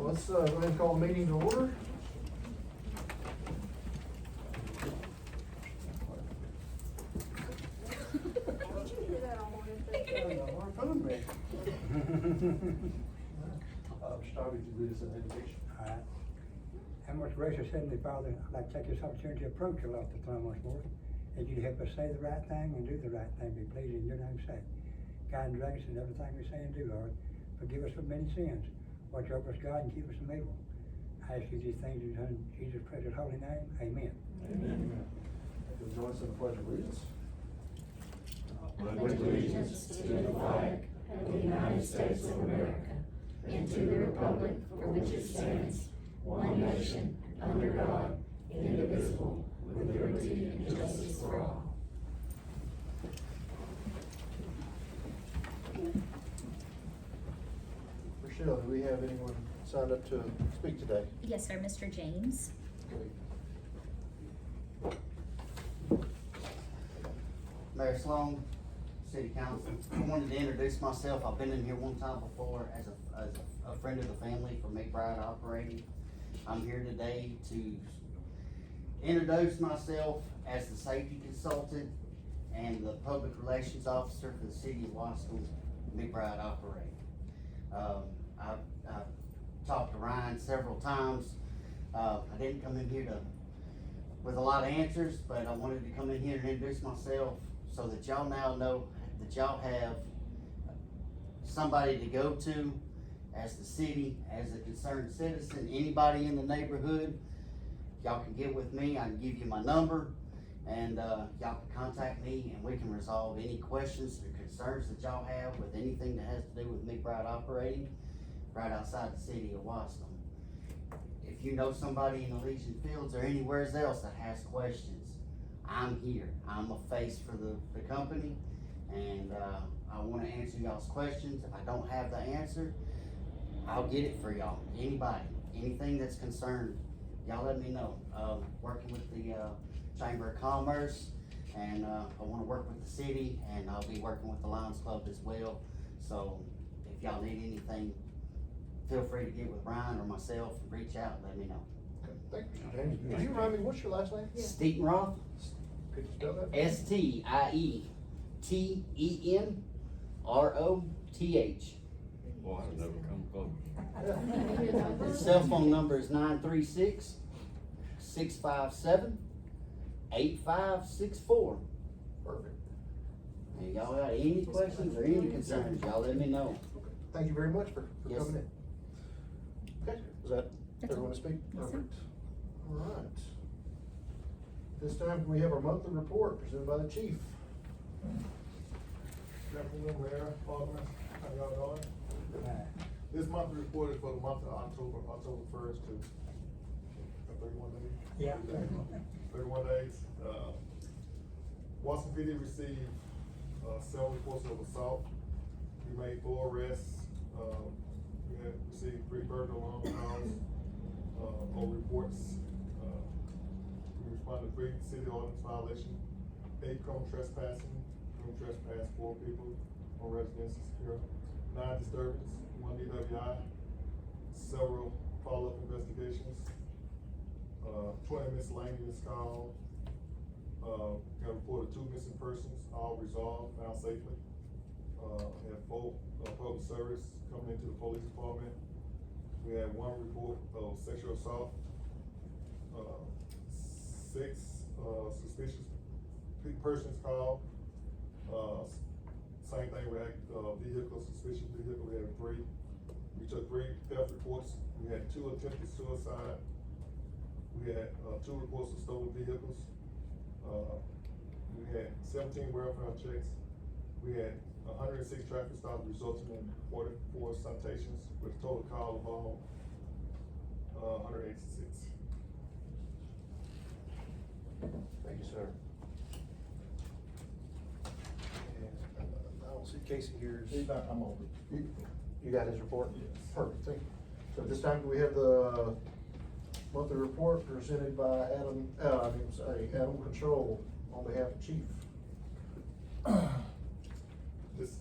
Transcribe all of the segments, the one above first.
let's go ahead and call the meeting to order. Start with you, lead us in invocation. All right. Our most gracious Heavenly Father, I'd like to take this opportunity to approach you off the throne once more, as you help us say the right thing and do the right thing, be pleased in your name's sake. Guide and direct us in everything we say and do, Lord. Forgive us of many sins. Watch over us, God, and keep us from evil. I ask you these things in Jesus' precious holy name. Amen. Amen. You'll join us in the pledge of allegiance. Pledge allegiance to the flag of the United States of America and to the republic for which it stands, one nation, under God, indivisible, with liberty and justice for all. Rochelle, do we have anyone signed up to speak today? Yes, sir, Mr. James. Mayor Sloan, City Council. I wanted to introduce myself. I've been in here one time before as a friend of the family for McBride Operating. I'm here today to introduce myself as the safety consultant and the public relations officer for the City of Wasco, McBride Operating. I've talked to Ryan several times. I didn't come in here with a lot of answers, but I wanted to come in here and introduce myself so that y'all now know that y'all have somebody to go to as the city, as a concerned citizen, anybody in the neighborhood. Y'all can get with me, I can give you my number, and y'all can contact me and we can resolve any questions or concerns that y'all have with anything that has to do with McBride Operating right outside the city of Wasco. If you know somebody in Elysian Fields or anywhere else that has questions, I'm here. I'm a face for the company, and I want to answer y'all's questions. If I don't have the answer, I'll get it for y'all. Anybody, anything that's concerned, y'all let me know. Working with the Chamber of Commerce, and I want to work with the city, and I'll be working with the Lions Club as well. So if y'all need anything, feel free to get with Ryan or myself, reach out and let me know. Okay, thank you, Mr. James. Could you remind me, what's your last name? Steetenroth, Could you spell that? STIETENROTH. Boy, I've never come close. His cell phone number is 936-657-8564. Perfect. And y'all got any questions or any concerns, y'all let me know. Okay. Thank you very much for Yes. coming in. Okay, is that That's everyone all. to speak? Yes, sir. Perfect. All right. This time we have our monthly report presented by the chief. Good afternoon, Mayor, Alderman, how y'all doing? This monthly report is for the month of October 1st to 31 days? Yeah. 31 days. Washington PD received, 7 reports of assault. We made 4 arrests. We had received 3 burglar alarm calls, or reports. We responded to 3 city ordinance violations, 8 criminal trespassing, 4 people on residences here, 9 disturbance, 1 DWI, several follow-up investigations, 20 miscellaneous calls, got reported 2 missing persons, all resolved, found safely. Had 4 public service coming into the police department. We had 1 report of sexual assault, 6 suspicious persons called. Same thing with vehicle, suspicious vehicle, we had 3. We took 3 theft reports. We had 2 attempted suicide. We had 2 reports of stolen vehicles. We had 17 welfare checks. We had 106 traffic stops resulting in 44 citations with a total call of all 186. Thank you, sir. And I don't see Casey here. He's not, I'm over. You got his report? Yes. Perfect, thank you. So at this time, we have the monthly report presented by Adam Control on behalf of Chief. This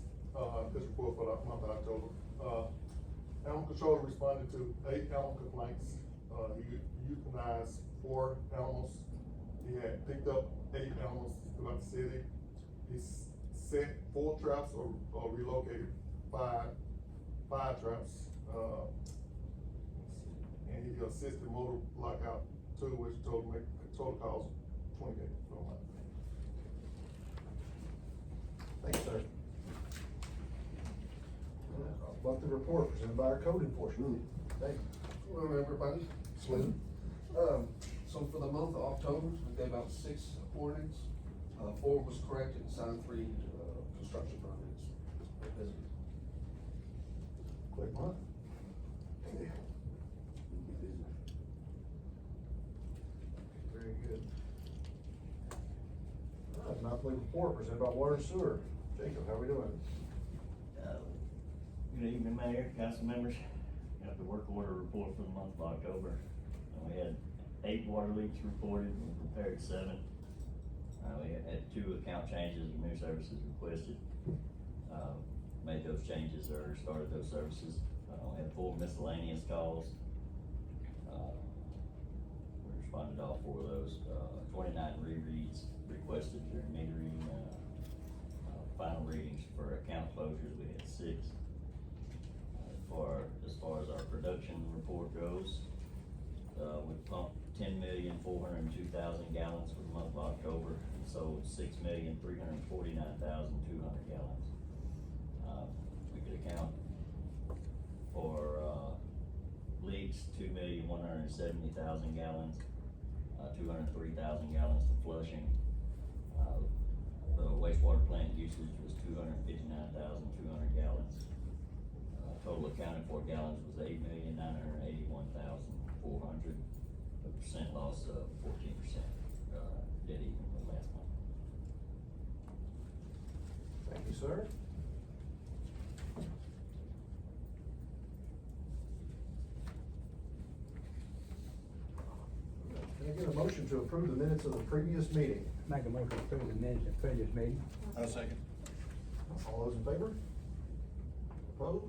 report for the month of October. Animal control responded to 8 animal complaints. He euthanized 4 animals. He had picked up 8 animals throughout the city. He set 4 traps or relocated 5 traps. And he assisted motor lockout 2, which total cost $28. Thanks, sir. Monthly report presented by our code enforcement. Thank you. Hello, everybody. Slim. So for the month of October, we gave out 6 warnings. 4 was corrected and signed 3, construction permits. Quick month. Very good. All right, monthly report presented by Water and Sewer. Jacob, how we doing? Good evening, Mayor, council members. Got the work order report for the month of October. We had 8 water leaks reported, we repaired 7. We had 2 account changes and new services requested. Made those changes or started those services. We had 4 miscellaneous calls. We responded to all 4 of those. 29 rereads requested during metering. Final readings for account closures, we had 6. As far as our production report goes, we pumped 10,402,000 gallons for the month of October and sold 6,349,200 gallons. We could account for leaks 2,170,000 gallons, 203,000 gallons to flushing. The wastewater plant usage was 259,200 gallons. Total accounted for gallons was 8,981,400. A percent loss of 14%, dead even with last month. Thank you, sir. Can I get a motion to approve the minutes of the previous meeting? Make a motion to approve the minutes of previous meeting. I'll second. All those in favor? Opposed?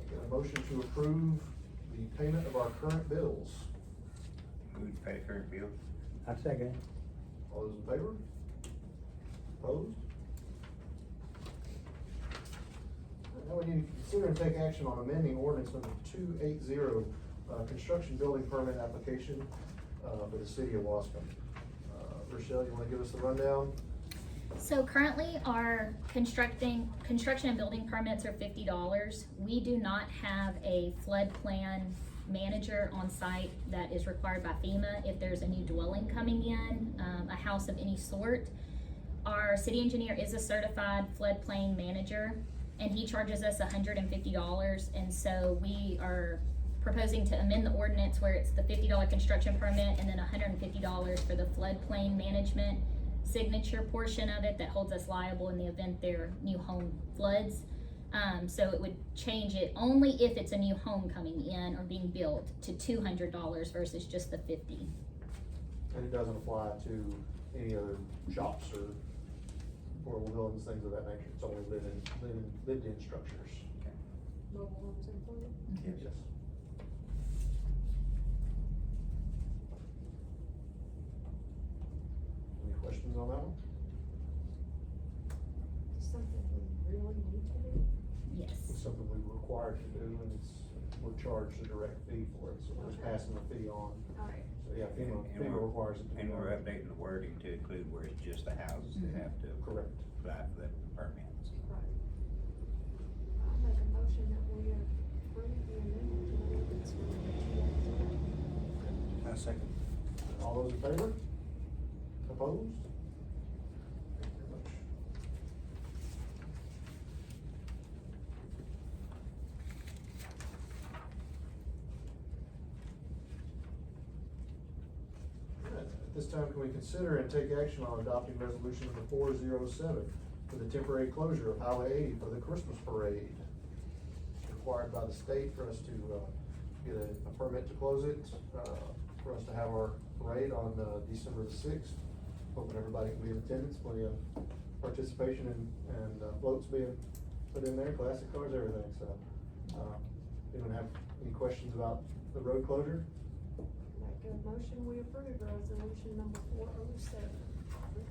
Get a motion to approve the payment of our current bills. Move to pay current bill. I second. All those in favor? Opposed? Now we need to consider and take action on amending ordinance number 280, construction building permit application, for the city of Wascom. Rochelle, you wanna give us the rundown? So currently our construction and building permits are $50. We do not have a flood plan manager on site that is required by FEMA if there's a new dwelling coming in, a house of any sort. Our city engineer is a certified floodplain manager and he charges us $150. And so we are proposing to amend the ordinance where it's the $50 construction permit and then $150 for the floodplain management signature portion of it that holds us liable in the event their new home floods. So it would change it only if it's a new home coming in or being built to $200 versus just the $50. And it doesn't apply to any other shops or portable buildings, things of that nature. It's only lived in structures. Mobile homes included? Yes. Any questions on that one? Something we really need to do? Yes. It's something we were required to do, and we're charged a direct fee for it, so we're just passing the fee on. Alright. So yeah, FEMA requires it to be And we're done. updating the wording to include where it's just the houses that have to Correct. apply for the permits. Right. I'll make a motion that we approve the amendment to the ordinance for the I second. All those in favor? Opposed? Thank you very much. At this time, can we consider and take action on adopting resolution number 407 for the temporary closure of Highway 80 for the Christmas parade? It's required by the state for us to, get a permit to close it, for us to have our parade on, December the 6th. Hoping everybody can be in attendance, plenty of participation and floats being put in there, classic cars, everything, so. Anyone have any questions about the road closure? Make a motion, we approve resolution number 407.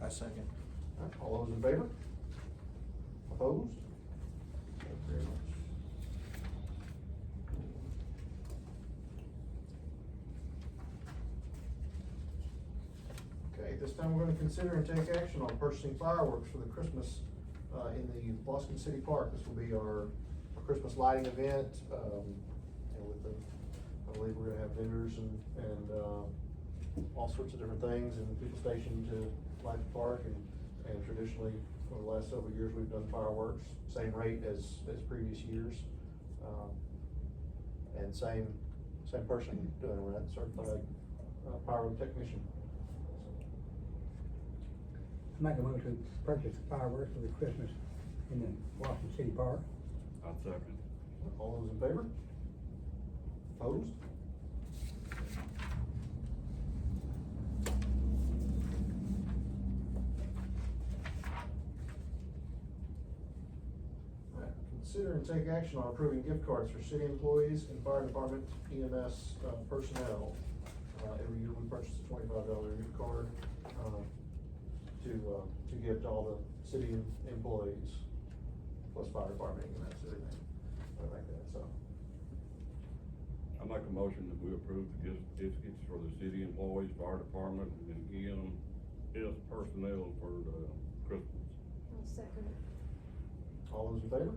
I second. Alright, all those in favor? Opposed? Thank you very much. Okay, this time we're gonna consider and take action on purchasing fireworks for the Christmas, in the Boston City Park. This will be our Christmas lighting event, and with the, I believe we're gonna have vendors and all sorts of different things, and people stationed to light the park, and traditionally, over the last several years, we've done fireworks, same rate as previous years. And same person doing it, certified pyrotechnician. I make a motion to purchase fireworks for the Christmas in the Washington City Park. I'll second. All those in favor? Opposed? Alright, consider and take action on approving gift cards for city employees and fire department EMS personnel. Every year we purchase a $25 gift card, to give to all the city employees, plus fire department EMS, everything, like that, so. I make a motion that we approve the gift certificates for the city employees, fire department, and EMS personnel for the Christmas. I'll second it. All those in favor?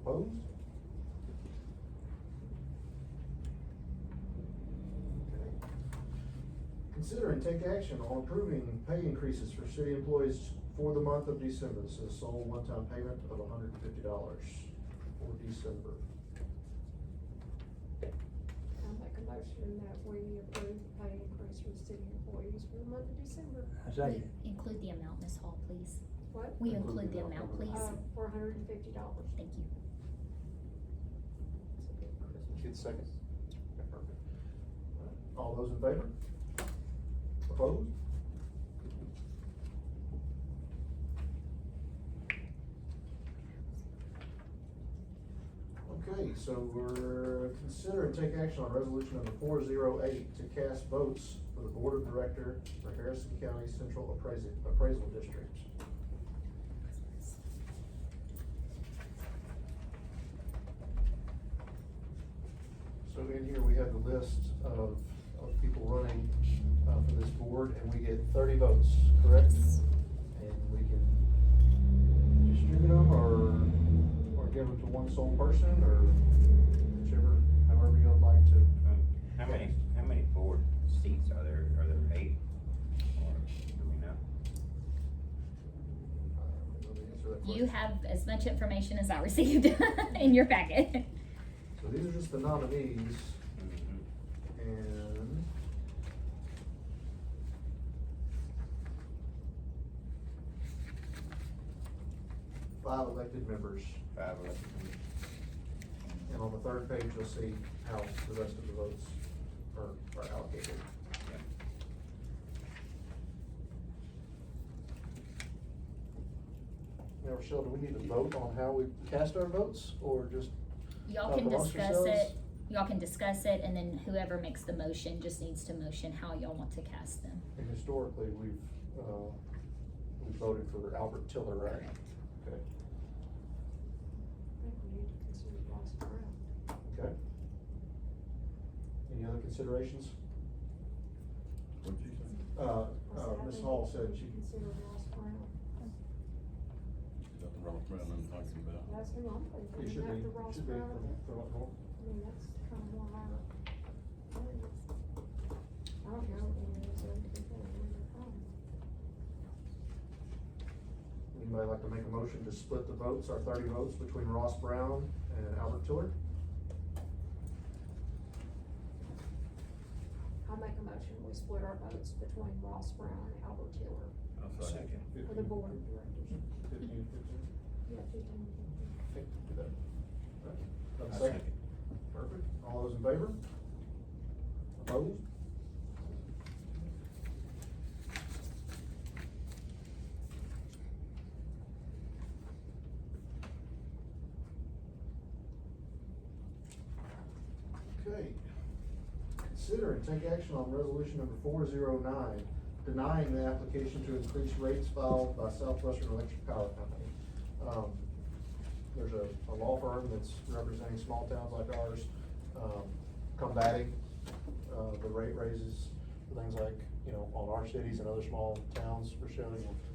Opposed? Okay. Consider and take action on approving pay increases for city employees for the month of December. This is a sole one-time payment of $150 for December. I'll make a motion that we approve the pay increase for city employees for the month of December. I second. We include the amount, Ms. Hall, please. What? We include the amount, please. For $150. Thank you. Get second. Okay, perfect. All those in favor? Opposed? Okay, so we're consider and take action on resolution number 408 to cast votes for the board of director for Harrison County Central Appraisal District. So in here, we have the list of people running, for this board, and we get 30 votes, correct? And we can distribute them, or give them to one sole person, or whichever, however you'd like to. How many board seats are there? Are there 8? Or do we know? Let me answer that You question. have as much information as I received in your packet. So these are just the nominees, Mhm. and five elected members. 5 elected members. And on the third page, you'll see how the rest of the votes are allocated. Yeah. Now, Rochelle, do we need to vote on how we cast our votes, or just? Y'all can amongst discuss yourselves? it, y'all can discuss it, and then whoever makes the motion just needs to motion how y'all want to cast them. And historically, we've voted for Albert Tiller, right? Correct. Okay, I think we need to consider Ross Brown. okay. Any other considerations? What'd you say? Ms. Hall said she, Consider Ross Brown. Is that the Ross Brown I'm talking about? That's who I'm it thinking, should be, after Ross should be Brown. for what role? I mean, that's kind of more our, I don't know, there's other people in the phone. Anybody like to make a motion to split the votes, our 30 votes, between Ross Brown and Albert Tiller? I'll make a motion, we split our votes between Ross Brown and Albert Tiller I'll second. for the board of directors. 15, 15? Yeah, 15. Okay, do that. All right. Have a I'll second? second. Perfect. All those in favor? Opposed? Okay. Consider and take action on resolution number 409, denying the application to increase rates filed by Southwestern Electric Power Company. There's a law firm that's representing small towns like ours, combating, the rate raises, things like, you know, on our cities and other small towns, Rochelle,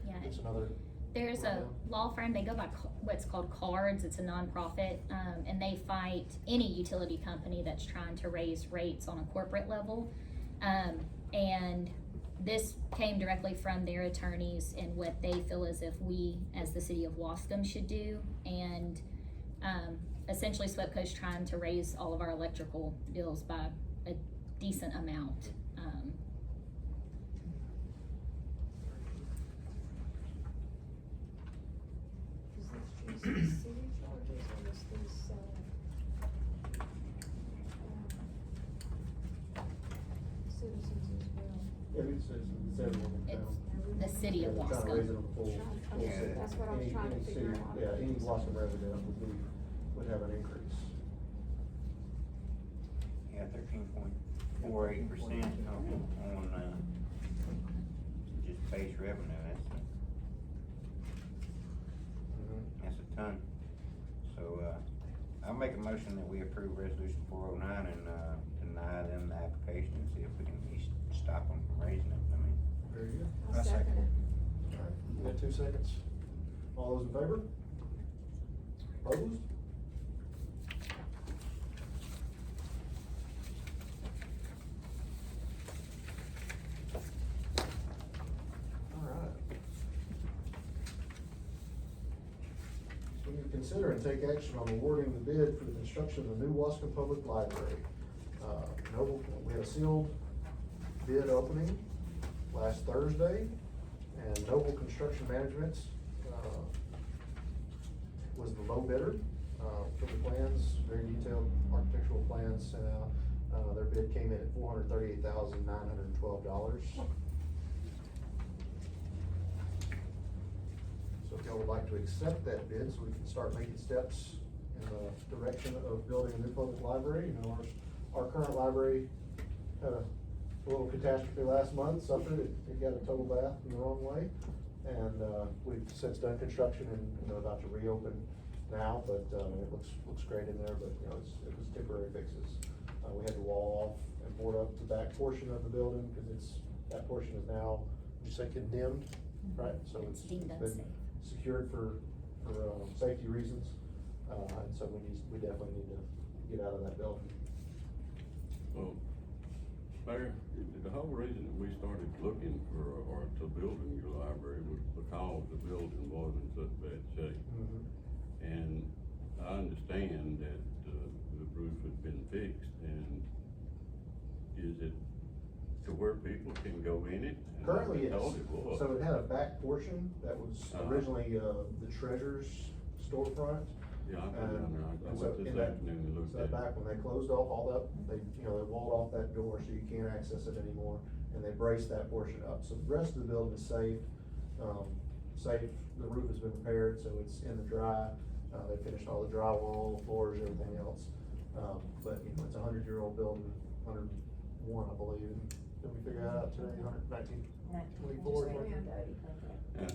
Yeah. it's another. There's a law firm, they go by what's called CARDS, it's a nonprofit, and they fight any utility company that's trying to raise rates on a corporate level. And this came directly from their attorneys and what they feel as if we, as the city of Waskom, should do. And essentially SWEPCO's trying to raise all of our electrical bills by a decent amount. Is this city charges or is this, citizens as well? It's everyone in town. It's the city of Yeah, they're trying to raise it Waskom. on the full Okay, city. that's what I was trying to Any figure city- out. Yeah, any Waskom resident would have an increase. Yeah, 13.48% on, just base revenue, that's a ton. So, I'll make a motion that we approve resolution 409 and, deny them the application and see if we can at least stop them from raising it, I mean. Very good. I'll second it. All right, you got 2 seconds. All those in favor? Opposed? All right. So we can consider and take action on awarding the bid for the construction of the new Waskom Public Library. Noble, we had a sealed bid opening last Thursday, and Noble Construction Management, was the low bidder, for the plans, very detailed architectural plans sent out. Their bid came in at $438,912. So if y'all would like to accept that bid, so we can start making steps in the direction of building a new public library. You know, our current library had a little catastrophe last month, suffered, it got a total bath in the wrong way. And, we've since done construction and, you know, about to reopen now, but, it looks great in there, but, you know, it was temporary fixes. We had to wall off and board up the back portion of the building, cause that portion is now, would you say condemned, right? So It's deemed been unsafe. secured for safety reasons, and so we definitely need to get out of that building. Well, Mayor, the whole reason that we started looking for, or to building your library was because the building was in such bad shape. And I understand that, the roof has been fixed, and is it to where people can go in it? And Currently, I yes. thought it was. So it had a back portion that was originally, the treasurer's storefront. Yeah, I go down there, I And so went this in that- afternoon and looked So at it. back when they closed off all that, they walled off that door so you can't access it anymore, and they braced that portion up. So the rest of the building is safe, the roof has been repaired, so it's in the dry. They finished all the drywall, floors, everything else. But, you know, it's a 100-year-old building, 101, I believe. Did we figure that out today, 1924? Yeah.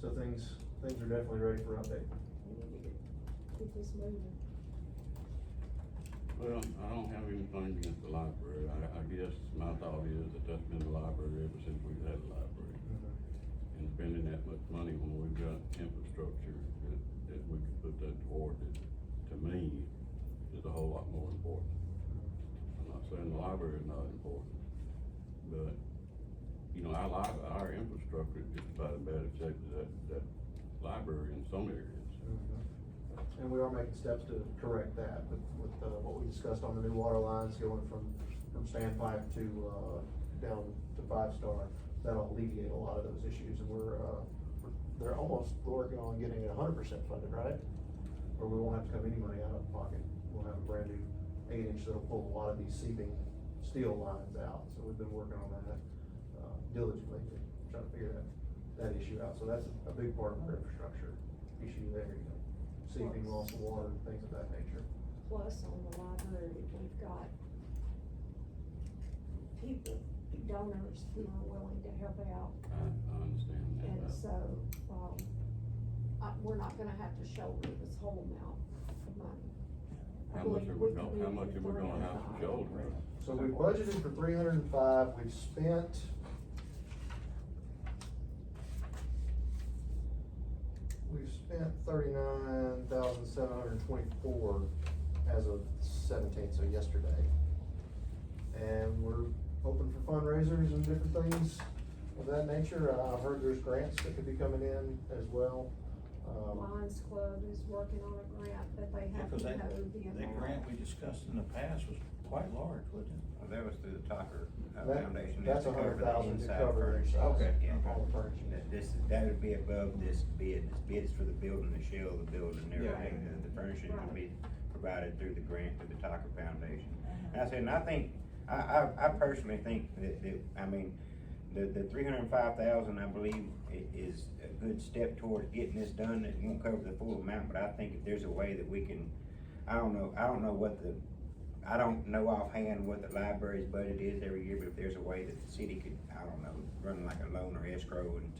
So things are definitely ready for update. Keep this moving. Well, I don't have anything against the library. I guess my thought is that that's been the library ever since we've had a library. And spending that much money when we've got infrastructure that we could put that toward it, to me, is a whole lot more important. I'm not saying the library is not important, but, you know, our infrastructure is just about as bad a shape as that library in some areas. And we are making steps to correct that with what we discussed on the new water lines going from standpipe to, down to 5-star. That'll alleviate a lot of those issues, and they're almost working on getting it 100% funded, right? Or we won't have to come any money out of pocket. We'll have a brand new 8-inch that'll pull a lot of these seeping steel lines out. So we've been working on that, diligently to try to figure that issue out. So that's a big part of our infrastructure issue there, you know, seeping, loss of water, things of that nature. plus on the library. We've got people, donors who are willing to help out. I understand that. And so, we're not gonna have to shoulder this whole amount of money. I How much believe are we we gonna, can how leave much it are we at gonna have to 305. shoulder? So we budgeted for 305, we've spent. We've spent 39,724 as of 17th, so yesterday. And we're hoping for fundraisers and different things of that nature. I've heard there's grants that could be coming in as well. Lions Club is working on a grant, but they have Because to that, know the amount. that grant we discussed in the past was quite large, wasn't it? Well, that was through the Tucker That- Foundation. that's to cover the 100,000 to inside cover furnishings. Okay. Yeah. all the furnishings. That would be above this bid. This bid is for the building, the shell of the building and everything. Right. The furnishings would be Right. provided through the grant, through the Tucker Foundation. And I said, and I think, I personally think that, I mean, the 305,000, I believe, is a good step towards getting this done. It won't cover the full amount, but I think if there's a way that we can, I don't know offhand what the library's budget is every year, but if there's a way that the city could, I don't know, run like a loan or escrow and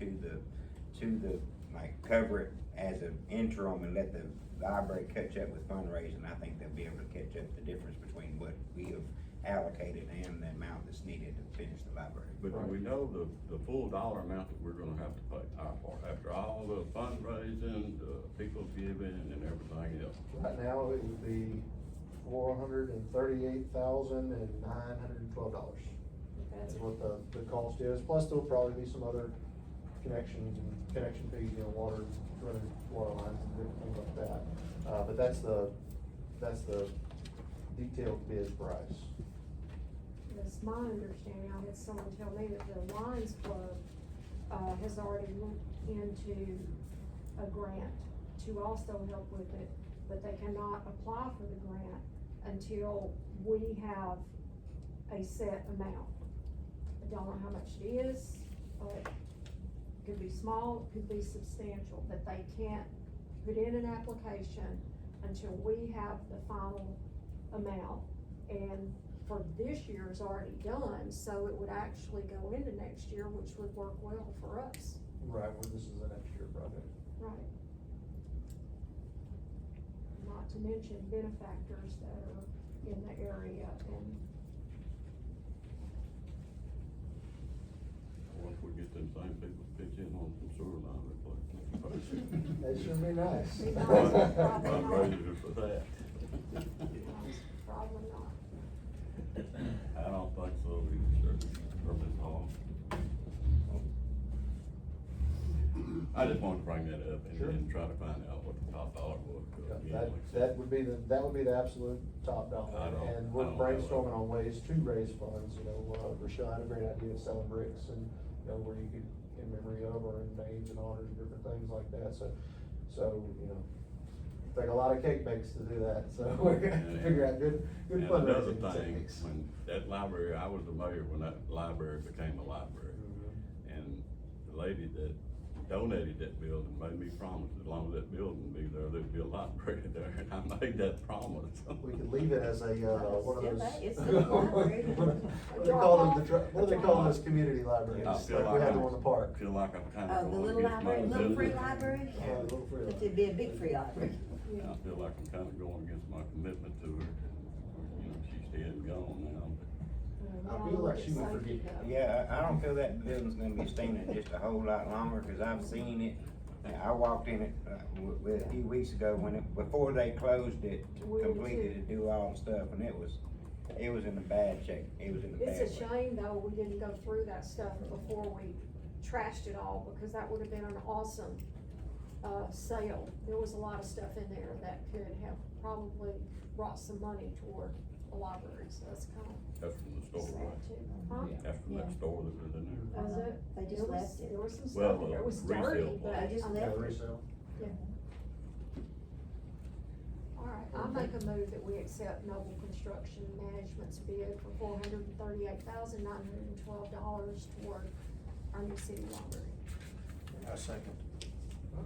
to the, like, cover it as an interim and let the library catch up with fundraising, I think they'll be able to catch up the difference between what we have allocated and the amount that's needed to finish the library. But do we know the full dollar amount that we're gonna have to pay our part, after all the fundraising, the people giving and everything else? Right now, it would be $438,912. That's That's what the cost is, plus there'll probably be some other connections and connection fees, you know, water, running water lines and different things like that. But that's the detailed bid price. It's my understanding, I had someone tell me that the Lions Club, has already looked into a grant to also help with it, but they cannot apply for the grant until we have a set amount. I don't know how much it is, it could be small, it could be substantial, but they can't put in an application until we have the final amount. And for this year is already done, so it would actually go into next year, which would work well for us. Right, well, this is an next year project. Right. Not to mention benefactors that are in the area and. Once we get them same people to pitch in on some sewer line replacement. That sure be nice. Be nice, probably not. Fundraiser for that. Probably not. I don't think so, either, sir, from this hall. I just wanted to bring that up Sure. and try to find out what the top dollar was. 'cause, Yeah, you know, like I said, that would be the absolute top dollar, I don't- and we're I don't know. brainstorming on ways to raise funds, you know, Rashad had a great idea of selling bricks and, you know, where you could, in memory of, or in names and honors and different things like that, so, you know, take a lot of cake bakes to do that, so we're gonna figure out good And another fundraising thing, techniques. when that library, I was the mayor when that library became a library. Mhm. And the lady that donated that building made me promise, as long as that building be there, there'd be a library there, and I made that promise. We could leave it as a, one of Still those. that- it's still a library. What do they call them, what do they call those community libraries, I like feel we like have them on the park? Feel like I'm kinda Oh, the going little against my library, little free commitment. library? Yeah, a little free But library. it'd be a big free library. I feel like I'm kinda going against my commitment to her, and, you know, she's dead and gone now, but. I feel like she would forget. Yeah, I don't feel that building's gonna be standing just a whole lot longer, cause I've seen it. I walked in it, a few weeks ago before they closed it, We did completely to too. do all the stuff, and it was in a bad shape. It was in a bad way. It's a shame though, we didn't go through that stuff before we trashed it all, because that would have been an awesome, sale. There was a lot of stuff in there that could have probably brought some money toward a library, so that's kind of That's from the store, sad right? too. Huh? That's from that Yeah. store that was in there. Was it? They just There was- left it. There was some Well, stuff in there, it was resale dirty, part. but. They just I mean, left it. Resale. Yeah. All right, I make a move that we accept Noble Construction Management's bid for $438,912 toward our new city library. I second.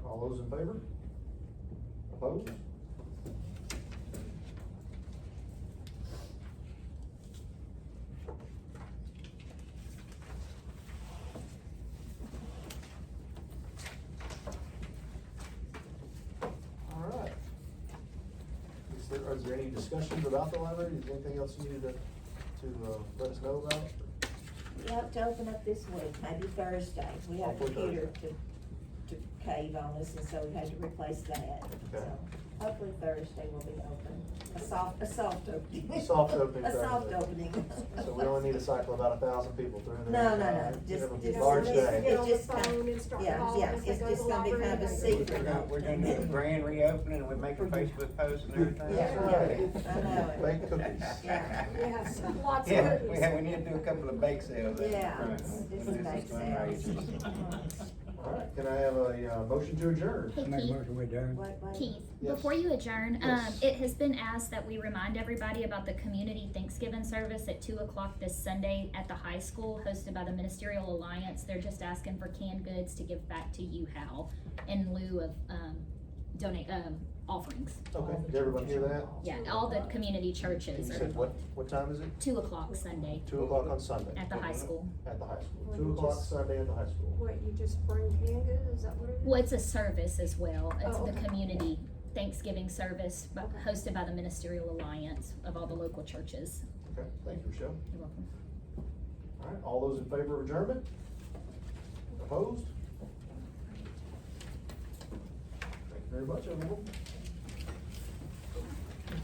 All those in favor? Opposed? is there any discussions about the library? Is there anything else you needed to let us know about? We have to open up this week, maybe Thursday. We had a Hopefully computer Thursday. to cave on us, and so we had to replace that. Okay. So hopefully Thursday will be open. A soft opening. A soft opening A soft Thursday. opening. So we only need to cycle about 1,000 people through there. No, just, It'll be a just. large it's- day. It's just kind yeah, it's just gonna be kind of a secret. We're gonna do a grand reopening and we make a Facebook post and everything. Yeah, Right. I know it. Bake cookies. Yeah. Yes, lots of Yeah, cookies. we need to do a couple of bake sales. at the Yeah, front. just This is bake fundraisers. All right, can I have a motion to adjourn? Hey, Make a Keith. motion with Darren. Wait. Keith, Yes. before you adjourn, Yes. it has been asked that we remind everybody about the community Thanksgiving service at 2 o'clock this Sunday at the high school, hosted by the Ministerial Alliance. They're just asking for canned goods to give back to you, Hal, in lieu of, offerings. Okay, did everyone hear that? Yeah, all the community You churches are said what time is it? 2 o'clock Sunday 2 o'clock on Sunday? at the high school. At the high school, Well, 2 you o'clock just- Sunday at the high school. What, you just bring canned goods, is that what it is? Well, it's a service as well. It's Oh, the okay. community Thanksgiving service, but Okay. hosted by the Ministerial Alliance of all the local churches. Okay, thank you, Michelle. You're welcome. All right, all those in favor of adjournment? Opposed? Thank you very much, everyone.